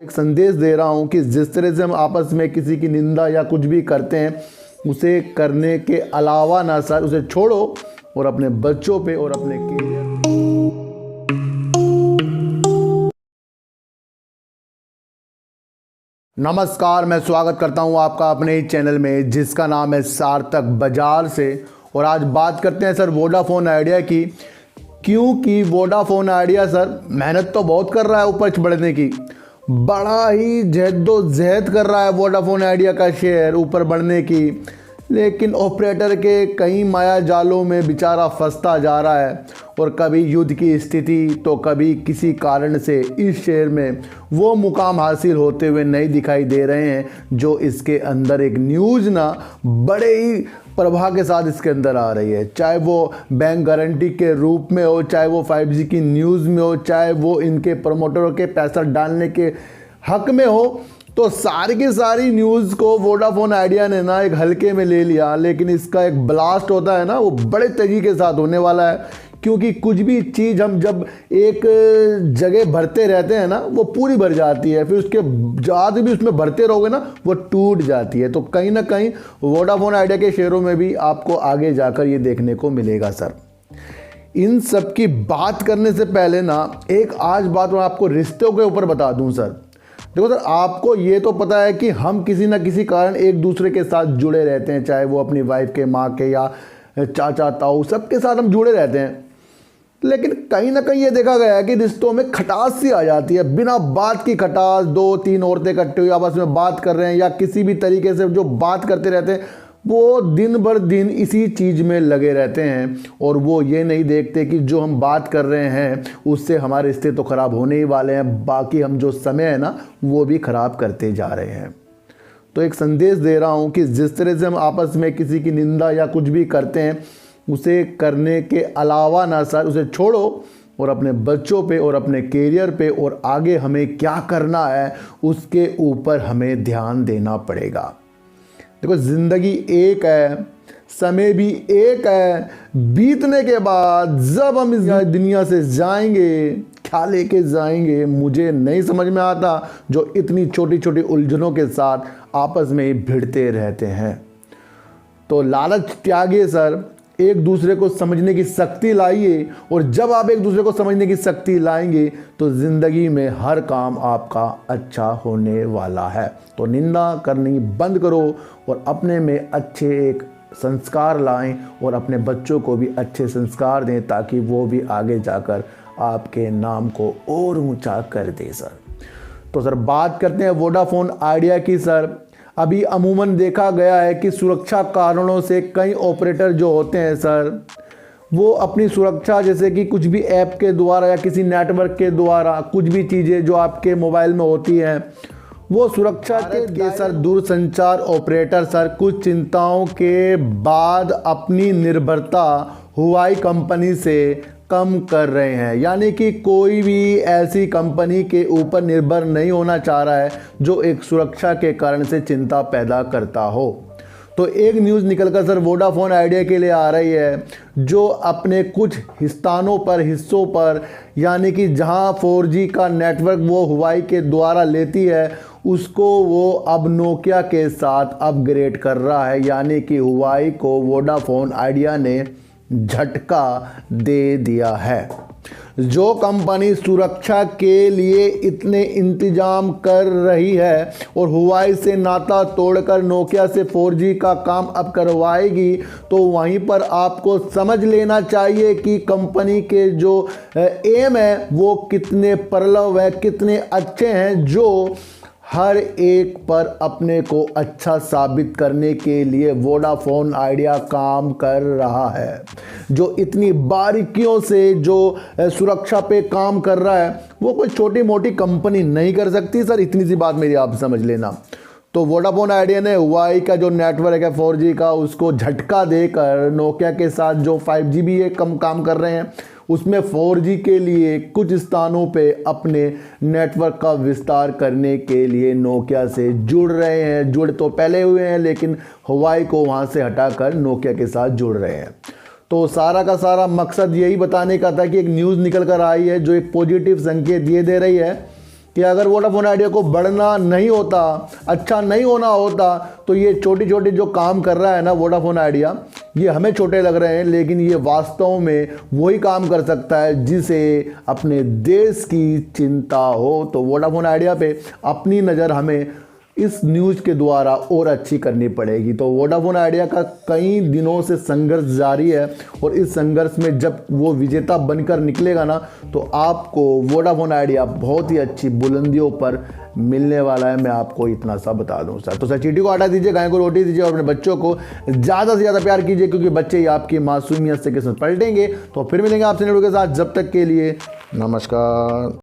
एक संदेश दे रहा हूं कि जिस तरह से हम आपस में किसी की निंदा या कुछ भी करते हैं, उसे करने के अलावा ना सर उसे छोड़ो और अपने बच्चों पे और अपने करियर। नमस्कार, मैं स्वागत करता हूं आपका अपने ही चैनल में जिसका नाम है सार्थक बाजार से। और आज बात करते हैं सर वोडाफोन आइडिया की, क्योंकि वोडाफोन आइडिया सर मेहनत तो बहुत कर रहा है ऊपर बढ़ने की, बड़ा ही जहदोजहद कर रहा है वोडाफोन आइडिया का शेयर ऊपर बढ़ने की, लेकिन ऑपरेटर के कई माया जालों में बेचारा फंसता जा रहा है। और कभी युद्ध की स्थिति तो कभी किसी कारण से इस शेयर में वो मुकाम हासिल होते हुए नहीं दिखाई दे रहे हैं जो इसके अंदर एक न्यूज़ ना बड़े ही प्रभाव के साथ इसके अंदर आ रही है। चाहे वो बैंक गारंटी के रूप में हो, चाहे वो 5G की न्यूज़ में हो, चाहे वो इनके प्रमोटरों के पैसा डालने के हक में हो, तो सारी की सारी न्यूज़ को वोडाफोन आइडिया ने ना एक हल्के में ले लिया। लेकिन इसका एक ब्लास्ट होता है ना, वो बड़े तेज़ी के साथ होने वाला है, क्योंकि कुछ भी चीज़ हम जब एक जगह भरते रहते हैं ना, वो पूरी भर जाती है, फिर उसके ज़्यादा भी उसमें भरते रहोगे ना, वो टूट जाती है। तो कहीं ना कहीं वोडाफोन आइडिया के शेयरों में भी आपको आगे जाकर ये देखने को मिलेगा सर। इन सब की बात करने से पहले ना एक आज बात मैं आपको रिश्तों के ऊपर बता दूं सर। देखो सर, आपको ये तो पता है कि हम किसी ना किसी कारण एक दूसरे के साथ जुड़े रहते हैं, चाहे वो अपनी वाइफ के, माँ के या चाचा ताऊ, सबके साथ हम जुड़े रहते हैं। लेकिन कहीं ना कहीं ये देखा गया है कि रिश्तों में खटास सी आ जाती है, बिना बात की खटास। 2-3 औरतें इकट्ठी हुई आपस में बात कर रहे हैं या किसी भी तरीके से जो बात करते रहते हैं, वो दिन भर दिन इसी चीज़ में लगे रहते हैं। और वो ये नहीं देखते कि जो हम बात कर रहे हैं उससे हमारे रिश्ते तो ख़राब होने ही वाले हैं, बाकी हम जो समय है ना वो भी ख़राब करते जा रहे हैं। तो एक संदेश दे रहा हूँ कि जिस तरह से हम आपस में किसी की निंदा या कुछ भी करते हैं, उसे करने के अलावा ना सर उसे छोड़ो और अपने बच्चों पे और अपने करियर पे और आगे हमें क्या करना है उसके ऊपर हमें ध्यान देना पड़ेगा। देखो, ज़िंदगी एक है, समय भी एक है। बीतने के बाद जब हम इस दुनिया से जाएंगे, क्या लेके जाएंगे मुझे नहीं समझ में आता, जो इतनी छोटी छोटी उलझनों के साथ आपस में ही भिड़ते रहते हैं। तो लालच त्यागिए सर, एक दूसरे को समझने की शक्ति लाइए। और जब आप एक दूसरे को समझने की शक्ति लाएंगे तो ज़िंदगी में हर काम आपका अच्छा होने वाला है। तो निंदा करनी बंद करो और अपने में अच्छे एक संस्कार लाएं और अपने बच्चों को भी अच्छे संस्कार दें, ताकि वो भी आगे जाकर आपके नाम को और ऊंचा कर दे सर। तो सर बात करते हैं वोडाफोन आइडिया की सर। अभी अमूमन देखा गया है कि सुरक्षा कारणों से कई ऑपरेटर जो होते हैं सर, वो अपनी सुरक्षा, जैसे कि कुछ भी ऐप के द्वारा या किसी नेटवर्क के द्वारा कुछ भी चीज़ें जो आपके मोबाइल में होती हैं, वो सुरक्षा के सर दूरसंचार ऑपरेटर सर कुछ चिंताओं के बाद अपनी निर्भरता हुआई कंपनी से कम कर रहे हैं। यानी कि कोई भी ऐसी कंपनी के ऊपर निर्भर नहीं होना चाह रहा है जो एक सुरक्षा के कारण से चिंता पैदा करता हो। तो एक न्यूज़ निकलकर सर वोडाफोन आइडिया के लिए आ रही है, जो अपने कुछ हिस्सों पर यानी कि जहां 4G का नेटवर्क वो हुआई के द्वारा लेती है, उसको वो अब नोकिया के साथ अपग्रेड कर रहा है। यानी कि हुआई को वोडाफोन आइडिया ने झटका दे दिया है। जो कंपनी सुरक्षा के लिए इतने इंतजाम कर रही है और हुआई से नाता तोड़कर नोकिया से 4G का काम अब करवाएगी, तो वहीं पर आपको समझ लेना चाहिए कि कंपनी के जो एम है वो कितने परलव है, कितने अच्छे हैं, जो हर एक पर अपने को अच्छा साबित करने के लिए वोडाफोन आइडिया काम कर रहा है। जो इतनी बारीकियों से जो सुरक्षा पे काम कर रहा है, वो कोई छोटी मोटी कंपनी नहीं कर सकती सर, इतनी सी बात मेरी आप समझ लेना। तो वोडाफोन आइडिया ने हुआई का जो नेटवर्क है 4G का, उसको झटका देकर नोकिया के साथ जो 5G भी ये कम काम कर रहे हैं, उसमें 4G के लिए कुछ स्थानों पे अपने नेटवर्क का विस्तार करने के लिए नोकिया से जुड़ रहे हैं। जुड़ तो पहले हुए हैं, लेकिन हुआई को वहाँ से हटाकर नोकिया के साथ जुड़ रहे हैं। तो सारा का सारा मकसद यही बताने का था कि एक न्यूज़ निकल कर आई है जो एक पॉजिटिव संकेत ये दे रही है कि अगर वोडाफोन आइडिया को बढ़ना नहीं होता, अच्छा नहीं होना होता, तो ये छोटी छोटी जो काम कर रहा है ना वोडाफोन आइडिया, ये हमें छोटे लग रहे हैं, लेकिन ये वास्तव में वही काम कर सकता है जिसे अपने देश की चिंता हो। तो वोडाफोन आइडिया पे अपनी नज़र हमें इस न्यूज़ के द्वारा और अच्छी करनी पड़ेगी। तो वोडाफोन आइडिया का कई दिनों से संघर्ष जारी है, और इस संघर्ष में जब वो विजेता बनकर निकलेगा ना, तो आपको वोडाफोन आइडिया बहुत ही अच्छी बुलंदियों पर मिलने वाला है। मैं आपको इतना सा बता दूं सर। तो सर चींटी को आटा दीजिए, गाय को रोटी दीजिए, और अपने बच्चों को ज़्यादा से ज़्यादा प्यार कीजिए, क्योंकि बच्चे ही आपकी मासूमियत से किस्मत पलटेंगे। तो फिर मिलेंगे आपसे वीडियो के साथ, जब तक के लिए नमस्कार।